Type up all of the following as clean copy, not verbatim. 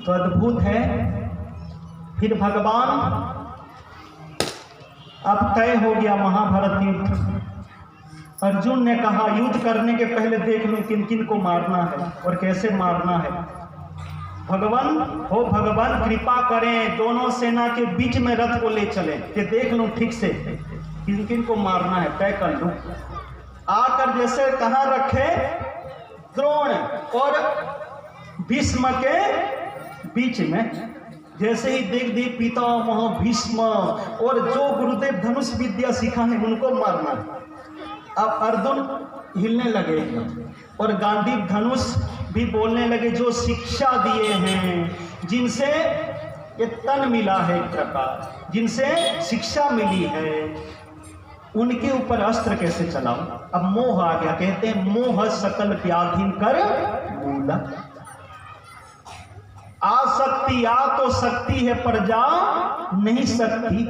तो अद्भुत है। फिर भगवान, अब तय हो गया महाभारत युद्ध। अर्जुन ने कहा युद्ध करने के पहले देख लूं किन किन को मारना है और कैसे मारना है। भगवान कृपा करें, दोनों सेना के बीच में रथ को ले चले कि देख लूं ठीक से किन किन को मारना है, तय कर लूं। आकर जैसे कहाँ रखे, द्रोण और भीष्म के बीच में, जैसे ही देख दी पितामह भीष्म और जो गुरुदेव धनुष विद्या सीखा है उनको मारना है। अब अर्जुन हिलने लगे और गांधी धनुष भी बोलने लगे, जो शिक्षा दिए हैं, जिनसे ये तन मिला है, एक प्रकार जिनसे शिक्षा मिली है, उनके ऊपर अस्त्र कैसे चलाऊं। अब मोह आ गया, कहते हैं मोह सकल व्याधि कर मूला। आसक्ति आ तो सकती है पर जा नहीं सकती,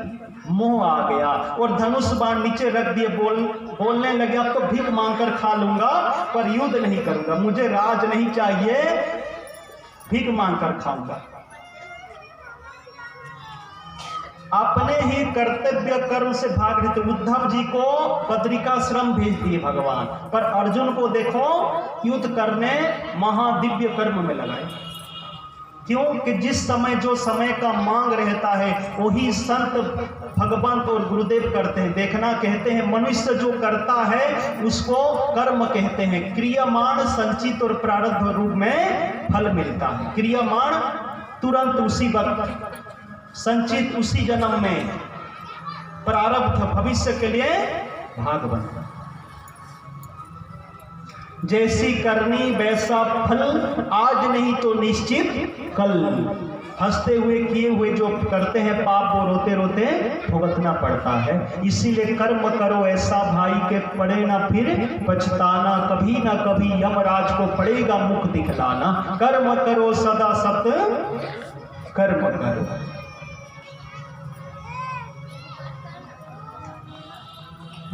मोह आ गया और धनुष बाण नीचे रख दिए। बोलने लगे अब तो भीख मांगकर खा लूंगा पर युद्ध नहीं करूंगा, मुझे राज नहीं चाहिए, भीख मांगकर खाऊंगा। अपने ही कर्तव्य कर्म से भाग रहे थे। उद्धव जी को बद्रिकाश्रम भेज दिए भगवान, पर अर्जुन को देखो युद्ध करने महादिव्य कर्म में लगाए। क्यों कि जिस समय जो समय का मांग रहता है वही संत भगवान और गुरुदेव करते हैं। देखना, कहते हैं मनुष्य जो करता है उसको कर्म कहते हैं। क्रियामाण संचित और प्रारब्ध रूप में फल मिलता है। क्रियामाण तुरंत उसी वक्त, संचित उसी जन्म में, प्रारब्ध भविष्य के लिए भाग बनता। जैसी करनी वैसा फल, आज नहीं तो निश्चित कल। हंसते हुए किए हुए जो करते हैं पाप, वो रोते रोते भुगतना पड़ता है। इसीलिए कर्म करो ऐसा भाई के पड़े ना फिर पछताना, कभी ना कभी यमराज को पड़ेगा मुख दिखलाना। कर्म करो सदा सत कर्म करो।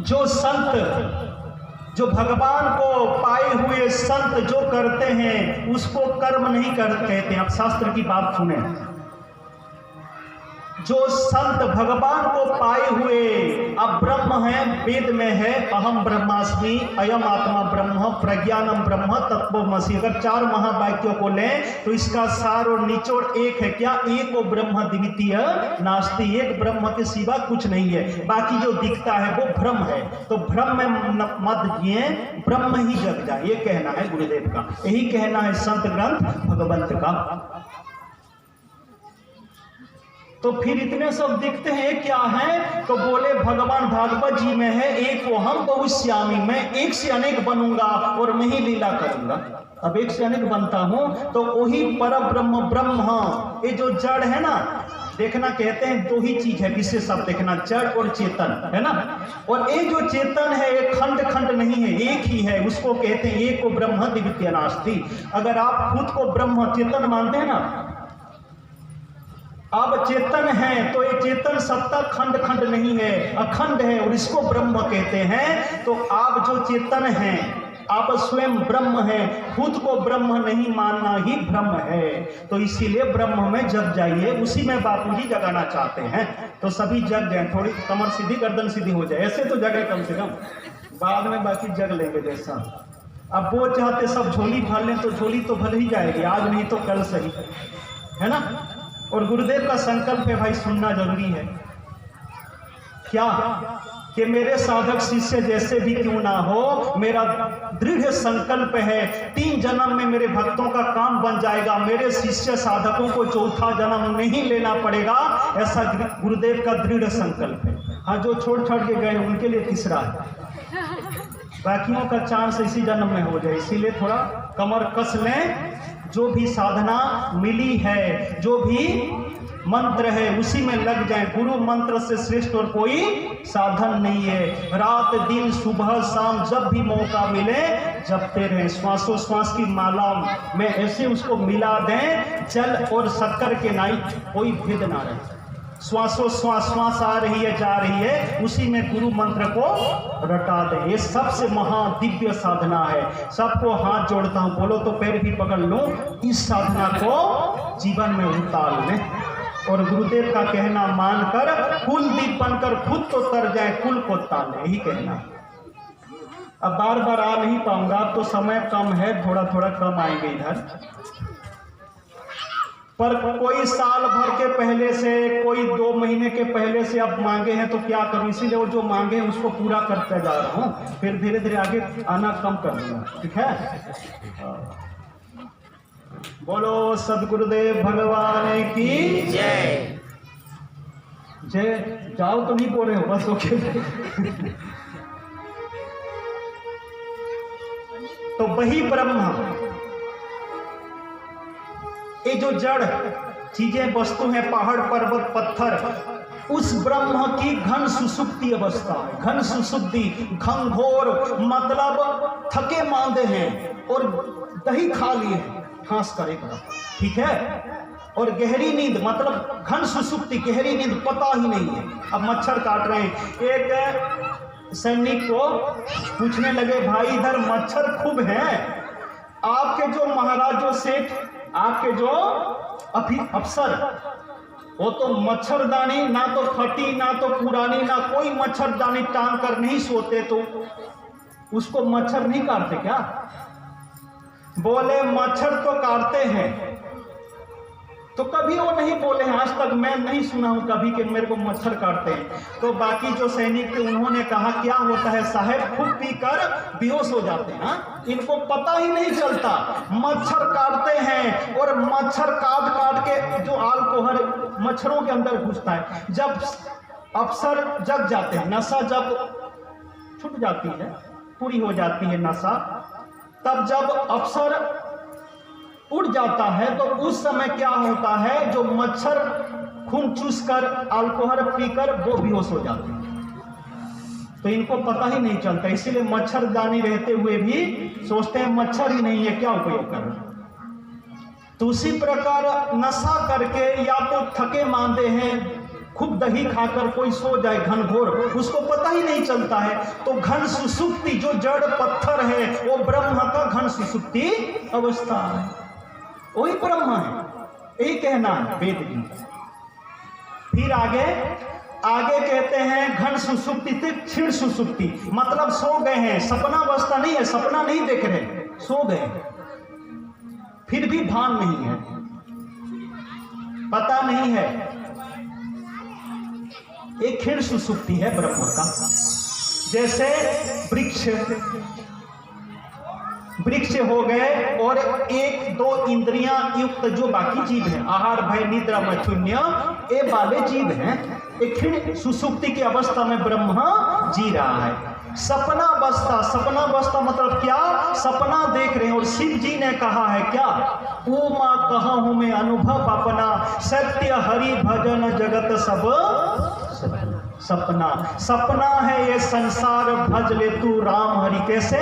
जो संत, जो भगवान को पाए हुए संत जो करते हैं उसको कर्म नहीं कहते। आप शास्त्र की बात सुने, जो संत भगवान को पाए हुए, अब ब्रह्म है, वेद में है अहम ब्रह्मास्मि, अयम आत्मा ब्रह्म, प्रज्ञानम ब्रह्म, तत्वमसि। अगर चार महावाक्यों को लें तो इसका सार और निचोड़ एक है। क्या? एको ब्रह्म द्वितीय नास्ति, एक ब्रह्म के सिवा कुछ नहीं है, बाकी जो दिखता है वो भ्रम है। तो भ्रम में मत जिए, ब्रह्म ही जग जाए, ये कहना है गुरुदेव का, यही कहना है संत ग्रंथ भगवंत का। तो फिर इतने सब दिखते हैं क्या है, तो बोले भगवान भागवत जी में है एक वो हम बहुश्यामी, मैं एक से अनेक बनूंगा और मैं ही लीला करूंगा। अब एक से अनेक बनता हूं तो वही पर ब्रह्म ब्रह्म, ये जो जड़ है ना, देखना कहते हैं दो ही चीज है विशेष, अब देखना जड़ और चेतन है ना। और ये जो चेतन है ये खंड खंड नहीं है, एक ही है, उसको कहते हैं एको ब्रह्म द्वितीय नास्ति। अगर आप खुद को ब्रह्म चेतन मानते हैं ना, अब चेतन है तो ये चेतन सत्ता खंड खंड नहीं है, अखंड है और इसको ब्रह्म कहते हैं। तो आप जो चेतन हैं, आप स्वयं ब्रह्म हैं, खुद को ब्रह्म नहीं मानना ही ब्रह्म है। तो इसीलिए ब्रह्म में जग जाइए, उसी में बापू जी जगाना चाहते हैं। तो सभी जग जाए, थोड़ी कमर सीधी गर्दन सीधी हो जाए, ऐसे तो जगह कम से कम, बाद में बाकी जग लेंगे जैसा। अब वो चाहते सब झोली भर लें तो झोली तो भर ही जाएगी, आज नहीं तो कल सही, है ना। और गुरुदेव का संकल्प है भाई, सुनना जरूरी है। क्या कि मेरे साधक शिष्य जैसे भी क्यों ना हो, मेरा दृढ़ संकल्प है 3 जन्म में मेरे भक्तों का काम बन जाएगा, मेरे शिष्य साधकों को चौथा जन्म नहीं लेना पड़ेगा, ऐसा गुरुदेव का दृढ़ संकल्प है। हाँ, जो छोड़ के गए उनके लिए तीसरा है, बाकियों का चांस इसी जन्म में हो जाए। इसीलिए थोड़ा कमर कस लें, जो भी साधना मिली है, जो भी मंत्र है उसी में लग जाए। गुरु मंत्र से श्रेष्ठ और कोई साधन नहीं है। रात दिन सुबह शाम जब भी मौका मिले जपते रहें, श्वासोश्वास की माला में ऐसे उसको मिला दें, जल और शक्कर के नाई कोई भेद ना रहे। श्वासोश्वास श्वास आ रही है जा रही है, उसी में गुरु मंत्र को रटा दे। ये सबसे महादिव्य साधना है। सबको हाथ जोड़ता हूं, बोलो तो पैर भी पकड़ लो, इस साधना को जीवन में उतार लें और गुरुदेव का कहना मानकर कुल दीप बनकर खुद तो तर जाए, कुल को ताले, यही कहना। अब बार बार आ नहीं पाऊंगा, अब तो समय कम है, थोड़ा थोड़ा कम आएंगे इधर। पर कोई साल भर के पहले से, कोई 2 महीने के पहले से अब मांगे हैं तो क्या करूं, इसीलिए वो जो मांगे हैं उसको पूरा करते जा रहा हूं, फिर धीरे धीरे आगे आना कम कर दूंगा, ठीक है। बोलो सदगुरुदेव भगवान की जय। जय जाओ तो नहीं बोल रहे हो, बस ओके। तो वही ब्रह्म, ये जो जड़ चीजें वस्तु हैं, पहाड़ पर्वत पत्थर, उस ब्रह्म की घन सुसुप्ति अवस्था है। घन सुसुप्ति, घनघोर मतलब थके मांदे हैं और दही खा लिए, खांस करेगा, ठीक है। और गहरी नींद मतलब घन सुसुप्ति, गहरी नींद पता ही नहीं है। अब मच्छर काट रहे हैं, एक सैनिक को पूछने लगे, भाई इधर मच्छर खूब हैं, आपके जो महाराज जो सेठ, आपके जो अफसर, वो तो मच्छरदानी ना तो फटी ना तो पुरानी, ना कोई मच्छरदानी टांग कर नहीं सोते, तो उसको मच्छर नहीं काटते क्या? बोले मच्छर तो काटते हैं। तो कभी वो नहीं बोले हैं, आज तक मैं नहीं सुना हूं कभी कि मेरे को मच्छर काटते हैं। तो बाकी जो सैनिक थे उन्होंने कहा, क्या होता है साहब, खूब पीकर बेहोश हो जाते हैं, इनको पता ही नहीं चलता, मच्छर काटते हैं। और मच्छर काट काट के जो अल्कोहल मच्छरों के अंदर घुसता है, जब अफसर जग जाते हैं, नशा जब छूट जाती है, पूरी हो जाती है नशा, तब जब अफसर उड़ जाता है तो उस समय क्या होता है, जो मच्छर खून चूस कर अल्कोहल पीकर वो बेहोश हो जाते हैं। तो इनको पता ही नहीं चलता, इसीलिए मच्छरदानी रहते हुए भी सोचते हैं मच्छर ही नहीं है, क्या उपयोग कर। तो उसी प्रकार नशा करके या तो थके मांदे हैं, खूब दही खाकर कोई सो जाए घनघोर, उसको पता ही नहीं चलता है। तो घन सुसुप्ति जो जड़ पत्थर है वो ब्रह्म का घन सुसुप्ति अवस्था है, वही ब्रह्म है, यही कहना है वेद जी। फिर आगे कहते हैं घन सुसुप्ति से क्षीण सुसुप्ति, मतलब सो गए हैं, सपना अवस्था नहीं है, सपना नहीं देख रहे, सो गए, फिर भी भान नहीं है, पता नहीं है, एक क्षीण सुसुप्ति है ब्रह्म का। जैसे वृक्ष हो गए और 1-2 इंद्रियां युक्त जो बाकी जीव हैं, आहार भय निद्रा मैथुन्य, ये वाले जीव हैं, एक क्षीण सुसुप्ति की अवस्था में ब्रह्म जी रहा है। सपना अवस्था मतलब क्या, सपना देख रहे हैं। और शिव जी ने कहा है क्या, ओ मां कहा हूं मैं अनुभव अपना, सत्य हरि भजन जगत सब सपना है ये संसार, भज ले तू राम हरि। कैसे,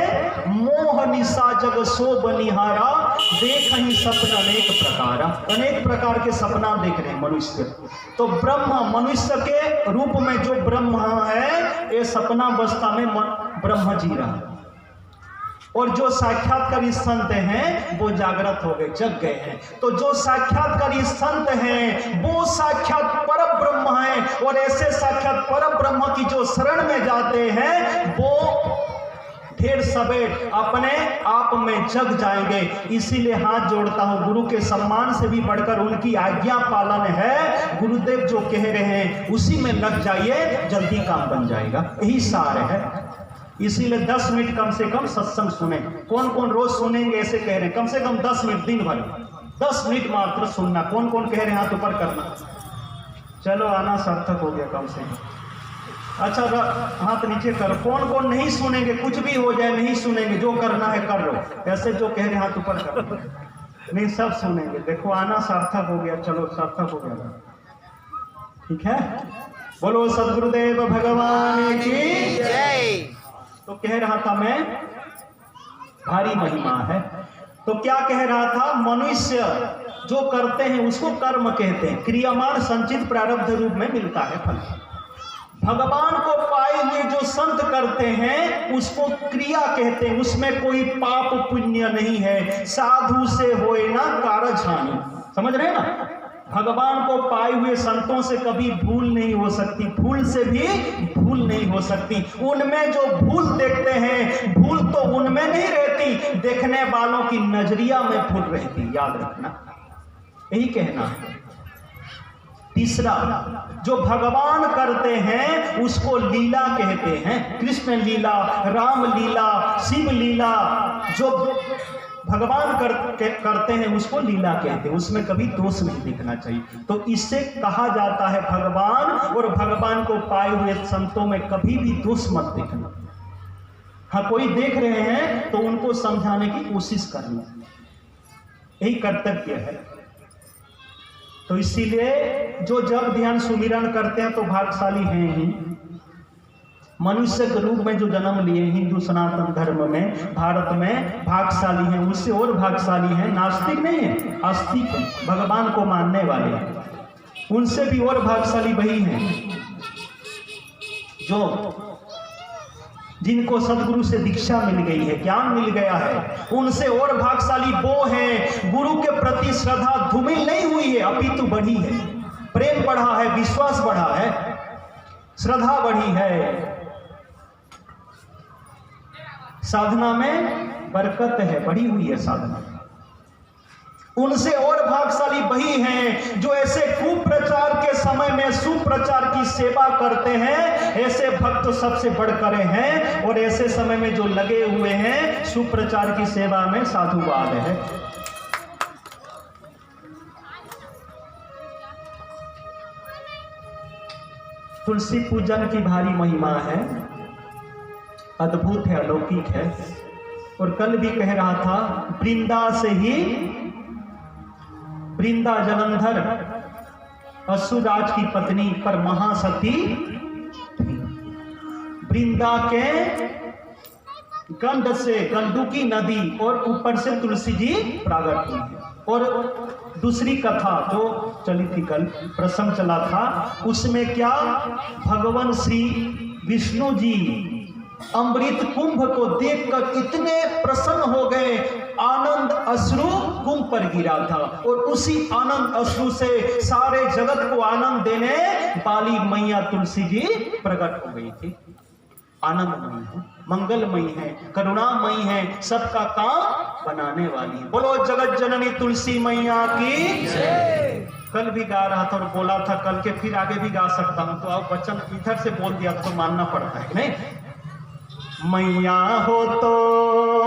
मोह निशा जग सो बनिहारा, देख ही सपना अनेक प्रकार के सपना देख रहे हैं मनुष्य। तो ब्रह्म मनुष्य के रूप में जो ब्रह्म है, ये सपना अवस्था में ब्रह्म जी रहा है। और जो साक्षात्कारी संत हैं वो जागृत हो गए, जग गए हैं। तो जो साक्षात्कारी संत हैं वो साक्षात परम ब्रह्म हैं, और ऐसे साक्षात परम ब्रह्म की जो शरण में जाते हैं वो ढेर सवेर अपने आप में जग जाएंगे। इसीलिए हाथ जोड़ता हूं, गुरु के सम्मान से भी बढ़कर उनकी आज्ञा पालन है। गुरुदेव जो कह रहे हैं उसी में लग जाइए, जल्दी काम बन जाएगा, यही सार है। इसीलिए 10 मिनट कम से कम सत्संग सुने। कौन कौन रोज सुनेंगे ऐसे कह रहे हैं, कम से कम 10 मिनट दिन भर 10 मिनट मात्र सुनना। कौन कौन कह रहे हैं हाथ ऊपर करना। चलो आना सार्थक हो गया कम से कम। अच्छा हाथ नीचे करो। कौन कौन नहीं सुनेंगे, कुछ भी हो जाए नहीं सुनेंगे, जो करना है कर लो। ऐसे जो कह रहे हैं हाथ ऊपर करो, नहीं सब सुनेंगे। देखो आना सार्थक हो गया, चलो सार्थक हो गया, ठीक है। बोलो सदगुरुदेव भगवान की जय। तो कह रहा था मैं, भारी महिमा है। तो क्या कह रहा था, मनुष्य जो करते हैं उसको कर्म कहते हैं, क्रियामान संचित प्रारब्ध रूप में मिलता है फल। भगवान को पाए हुए जो संत करते हैं उसको क्रिया कहते हैं, उसमें कोई पाप पुण्य नहीं है। साधु से होए ना कारज हानि, समझ रहे हैं ना। भगवान को पाए हुए संतों से कभी भूल नहीं हो सकती, भूल से भी भूल नहीं हो सकती। उनमें जो भूल देखते हैं, भूल तो उनमें नहीं रहती, देखने वालों की नजरिया में भूल रहती, याद रखना, यही कहना है। तीसरा, जो भगवान करते हैं उसको लीला कहते हैं, कृष्ण लीला, राम लीला, शिव लीला। जो भगवान करते हैं उसको लीला कहते हैं, उसमें कभी दोष नहीं दिखना चाहिए। तो इससे कहा जाता है भगवान और भगवान को पाए हुए संतों में कभी भी दोष मत दिखना। हाँ, कोई देख रहे हैं तो उनको समझाने की कोशिश करना, यही कर्तव्य है। तो इसीलिए जो जप ध्यान सुमिरन करते हैं तो भाग्यशाली हैं ही। मनुष्य के रूप में जो जन्म लिए हिंदू सनातन धर्म में, भारत में, भाग्यशाली हैं। उससे और भाग्यशाली हैं नास्तिक नहीं है, आस्तिक है, भगवान को मानने वाले हैं। उनसे भी और भाग्यशाली वही हैं जो जिनको सदगुरु से दीक्षा मिल गई है, ज्ञान मिल गया है। उनसे और भाग्यशाली वो हैं गुरु के प्रति श्रद्धा धूमिल नहीं हुई है, अपितु बढ़ी है, प्रेम बढ़ा है, विश्वास बढ़ा है, श्रद्धा बढ़ी है, साधना में बरकत है, बढ़ी हुई है साधना। उनसे और भाग्यशाली वही हैं जो ऐसे कुप्रचार के समय में सुप्रचार की सेवा करते हैं। ऐसे भक्त सबसे बढ़कर हैं और ऐसे समय में जो लगे हुए हैं सुप्रचार की सेवा में, साधुवाद है। तुलसी पूजन की भारी महिमा है, अद्भुत है, अलौकिक है। और कल भी कह रहा था, वृंदा से ही, वृंदा जलंधर असुराज की पत्नी पर महासती थी। वृंदा के गंध से गंडुकी नदी और ऊपर से तुलसी जी प्रागट हुई है। और दूसरी कथा जो चली थी कल, प्रसंग चला था, उसमें क्या, भगवान श्री विष्णु जी अमृत कुंभ को देखकर इतने प्रसन्न हो गए, आनंद अश्रु कुंभ पर गिरा था। और उसी आनंद अश्रु से सारे जगत को आनंद देने वाली मैया तुलसी जी प्रकट हो गई थी। आनंदमयी है, मंगलमयी है, करुणामयी है, सबका काम बनाने वाली है। बोलो जगत जननी तुलसी मैया की जय। कल भी गा रहा था और बोला था कल के, फिर आगे भी गा सकता हूं, तो आप वचन इधर से बोल दिया तो मानना पड़ता है नहीं। मैया हो तो